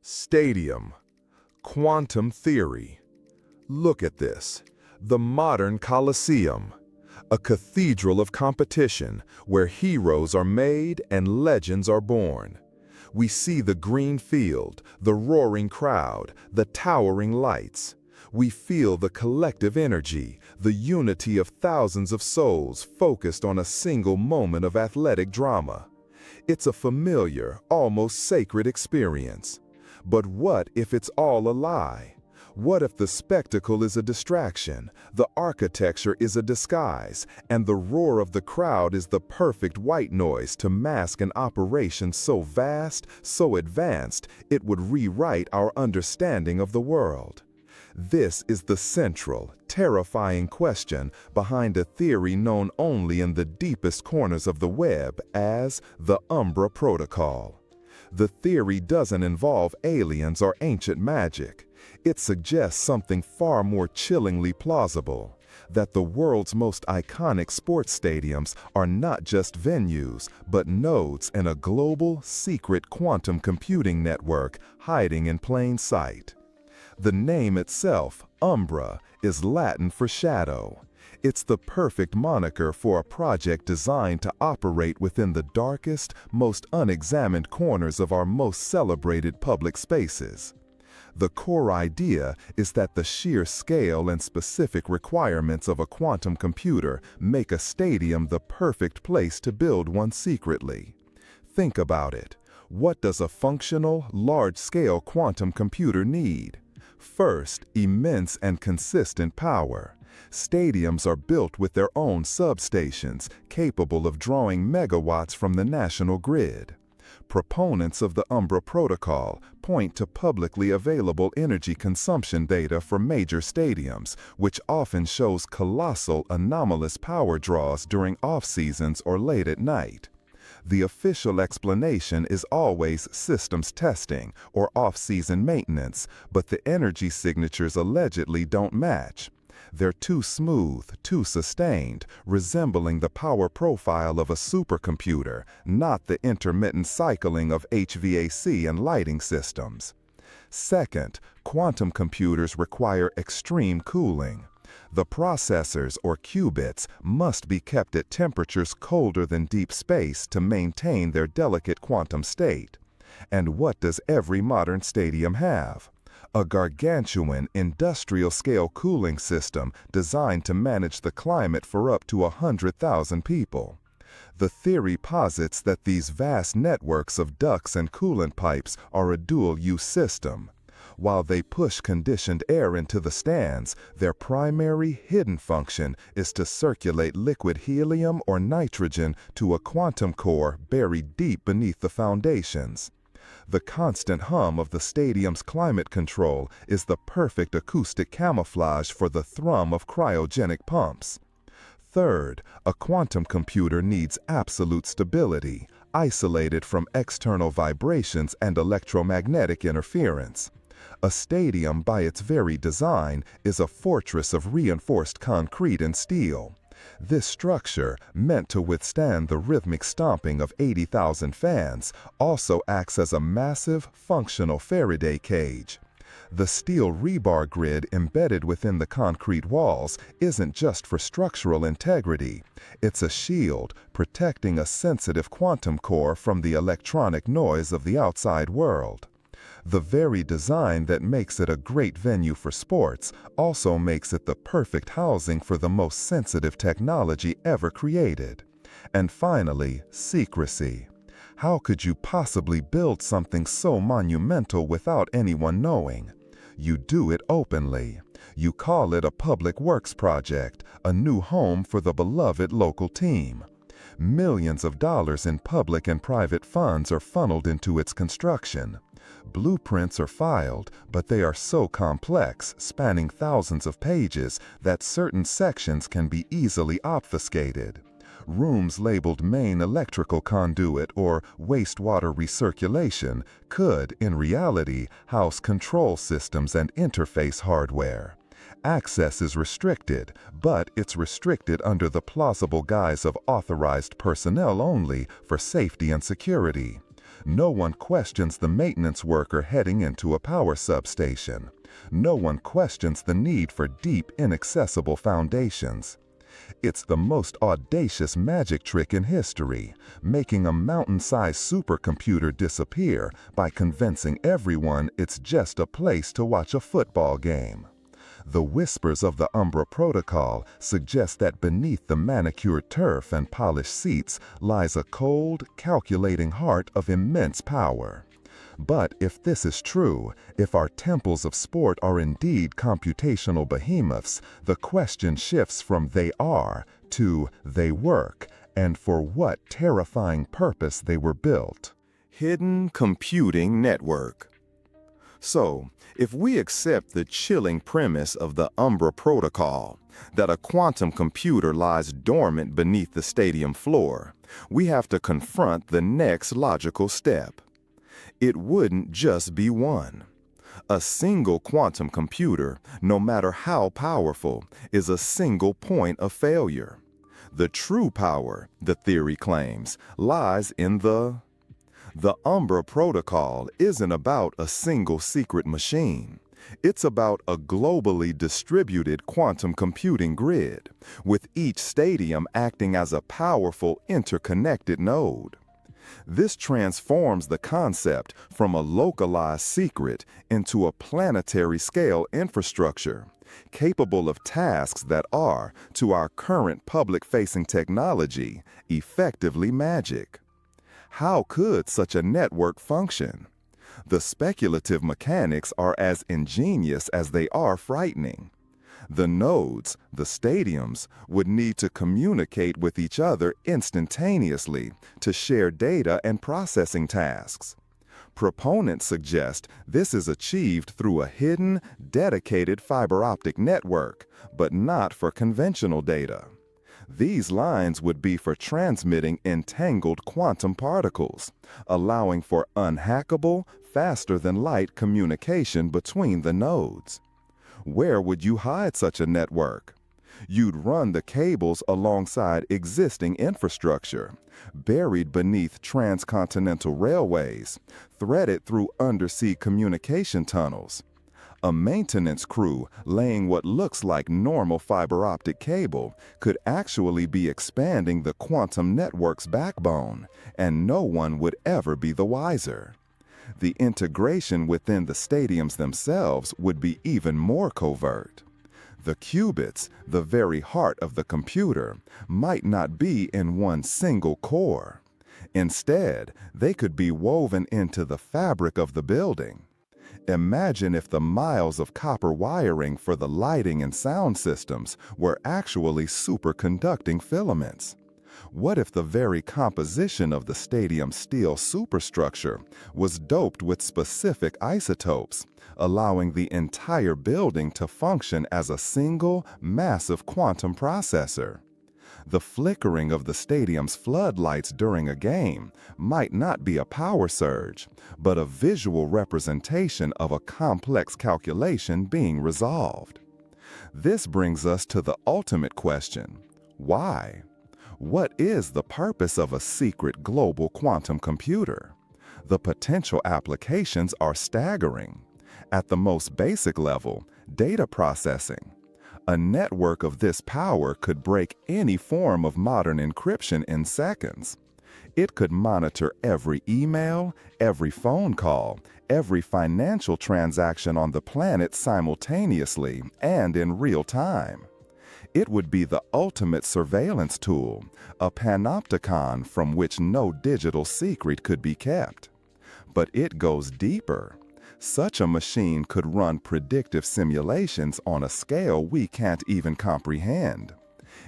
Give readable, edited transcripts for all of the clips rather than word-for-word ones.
Stadium. Quantum theory. Look at this. The modern Colosseum. A cathedral of competition where heroes are made and legends are born. We see the green field, the roaring crowd, the towering lights. We feel the collective energy, the unity of thousands of souls focused on a single moment of athletic drama. It's a familiar, almost sacred experience. But what if it's all a lie? What if the spectacle is a distraction, the architecture is a disguise, and the roar of the crowd is the perfect white noise to mask an operation so vast, so advanced, it would rewrite our understanding of the world? This is the central, terrifying question behind a theory known only in the deepest corners of the web as the Umbra Protocol. The theory doesn't involve aliens or ancient magic. It suggests something far more chillingly plausible, that the world's most iconic sports stadiums are not just venues, but nodes in a global, secret quantum computing network hiding in plain sight. The name itself, Umbra, is Latin for shadow. It's the perfect moniker for a project designed to operate within the darkest, most unexamined corners of our most celebrated public spaces. The core idea is that the sheer scale and specific requirements of a quantum computer make a stadium the perfect place to build one secretly. Think about it. What does a functional, large-scale quantum computer need? First, immense and consistent power. Stadiums are built with their own substations, capable of drawing megawatts from the national grid. Proponents of the Umbra Protocol point to publicly available energy consumption data for major stadiums, which often shows colossal, anomalous power draws during off-seasons or late at night. The official explanation is always systems testing or off-season maintenance, but the energy signatures allegedly don't match. They're too smooth, too sustained, resembling the power profile of a supercomputer, not the intermittent cycling of HVAC and lighting systems. Second, quantum computers require extreme cooling. The processors, or qubits, must be kept at temperatures colder than deep space to maintain their delicate quantum state. And what does every modern stadium have? A gargantuan, industrial-scale cooling system designed to manage the climate for up to 100,000 people. The theory posits that these vast networks of ducts and coolant pipes are a dual-use system. While they push conditioned air into the stands, their primary, hidden function is to circulate liquid helium or nitrogen to a quantum core buried deep beneath the foundations. The constant hum of the stadium's climate control is the perfect acoustic camouflage for the thrum of cryogenic pumps. Third, a quantum computer needs absolute stability, isolated from external vibrations and electromagnetic interference. A stadium, by its very design, is a fortress of reinforced concrete and steel. This structure, meant to withstand the rhythmic stomping of 80,000 fans, also acts as a massive, functional Faraday cage. The steel rebar grid embedded within the concrete walls isn't just for structural integrity. It's a shield protecting a sensitive quantum core from the electronic noise of the outside world. The very design that makes it a great venue for sports also makes it the perfect housing for the most sensitive technology ever created. And finally, secrecy. How could you possibly build something so monumental without anyone knowing? You do it openly. You call it a public works project, a new home for the beloved local team. Millions of dollars in public and private funds are funneled into its construction. Blueprints are filed, but they are so complex, spanning thousands of pages, that certain sections can be easily obfuscated. Rooms labeled main electrical conduit or wastewater recirculation could, in reality, house control systems and interface hardware. Access is restricted, but it's restricted under the plausible guise of authorized personnel only for safety and security. No one questions the maintenance worker heading into a power substation. No one questions the need for deep, inaccessible foundations. It's the most audacious magic trick in history, making a mountain-sized supercomputer disappear by convincing everyone it's just a place to watch a football game. The whispers of the Umbra Protocol suggest that beneath the manicured turf and polished seats lies a cold, calculating heart of immense power. But if this is true, if our temples of sport are indeed computational behemoths, the question shifts from they are to they work, and for what terrifying purpose they were built. Hidden computing network. So, if we accept the chilling premise of the Umbra Protocol, that a quantum computer lies dormant beneath the stadium floor, we have to confront the next logical step. It wouldn't just be one. A single quantum computer, no matter how powerful, is a single point of failure. The true power, the theory claims, lies in the Umbra Protocol isn't about a single secret machine. It's about a globally distributed quantum computing grid, with each stadium acting as a powerful interconnected node. This transforms the concept from a localized secret into a planetary-scale infrastructure, capable of tasks that are, to our current public-facing technology, effectively magic. How could such a network function? The speculative mechanics are as ingenious as they are frightening. The nodes, the stadiums, would need to communicate with each other instantaneously to share data and processing tasks. Proponents suggest this is achieved through a hidden, dedicated fiber optic network, but not for conventional data. These lines would be for transmitting entangled quantum particles, allowing for unhackable, faster-than-light communication between the nodes. Where would you hide such a network? You'd run the cables alongside existing infrastructure, buried beneath transcontinental railways, threaded through undersea communication tunnels. A maintenance crew laying what looks like normal fiber optic cable could actually be expanding the quantum network's backbone, and no one would ever be the wiser. The integration within the stadiums themselves would be even more covert. The qubits, the very heart of the computer, might not be in one single core. Instead, they could be woven into the fabric of the building. Imagine if the miles of copper wiring for the lighting and sound systems were actually superconducting filaments. What if the very composition of the stadium's steel superstructure was doped with specific isotopes, allowing the entire building to function as a single, massive quantum processor? The flickering of the stadium's floodlights during a game might not be a power surge, but a visual representation of a complex calculation being resolved. This brings us to the ultimate question: why? What is the purpose of a secret global quantum computer? The potential applications are staggering. At the most basic level, data processing. A network of this power could break any form of modern encryption in seconds. It could monitor every email, every phone call, every financial transaction on the planet simultaneously and in real time. It would be the ultimate surveillance tool, a panopticon from which no digital secret could be kept. But it goes deeper. Such a machine could run predictive simulations on a scale we can't even comprehend.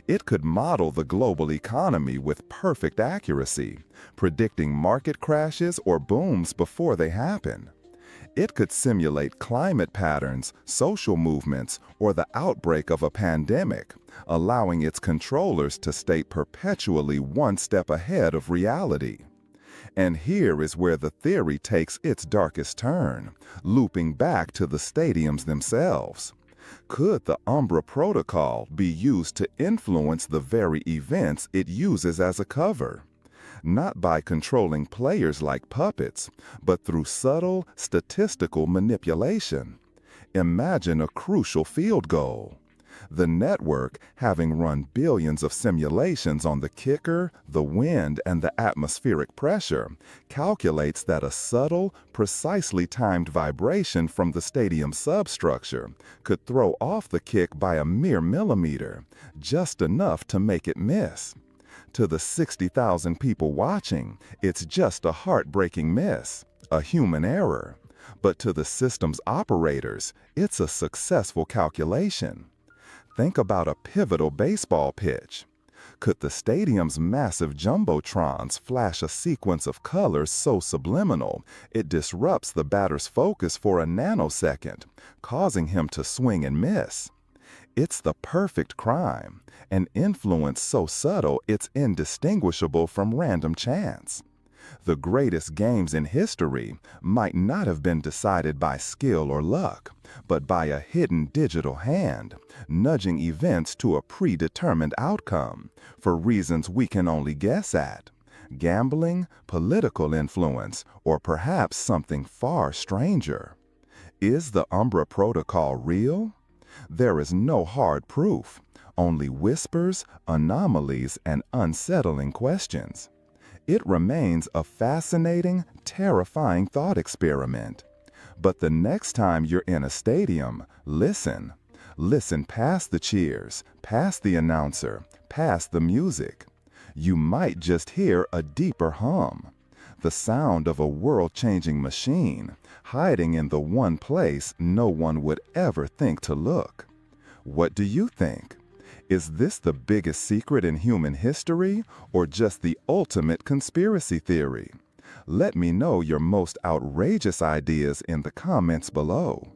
It could model the global economy with perfect accuracy, predicting market crashes or booms before they happen. It could simulate climate patterns, social movements, or the outbreak of a pandemic, allowing its controllers to stay perpetually one step ahead of reality. And here is where the theory takes its darkest turn, looping back to the stadiums themselves. Could the Umbra Protocol be used to influence the very events it uses as a cover? not by controlling players like puppets, but through subtle statistical manipulation. Imagine a crucial field goal. The network, having run billions of simulations on the kicker, the wind, and the atmospheric pressure, calculates that a subtle, precisely timed vibration from the stadium's substructure could throw off the kick by a mere millimeter, just enough to make it miss. To the 60,000 people watching, it's just a heartbreaking miss, a human error. But to the system's operators, it's a successful calculation. Think about a pivotal baseball pitch. Could the stadium's massive jumbotrons flash a sequence of colors so subliminal it disrupts the batter's focus for a nanosecond, causing him to swing and miss? It's the perfect crime, an influence so subtle it's indistinguishable from random chance. The greatest games in history might not have been decided by skill or luck, but by a hidden digital hand, nudging events to a predetermined outcome for reasons we can only guess at. Gambling, political influence, or perhaps something far stranger. Is the Umbra Protocol real? There is no hard proof, only whispers, anomalies, and unsettling questions. It remains a fascinating, terrifying thought experiment. But the next time you're in a stadium, listen. Listen past the cheers, past the announcer, past the music. You might just hear a deeper hum. The sound of a world-changing machine, hiding in the one place no one would ever think to look. What do you think? Is this the biggest secret in human history, or just the ultimate conspiracy theory? Let me know your most outrageous ideas in the comments below.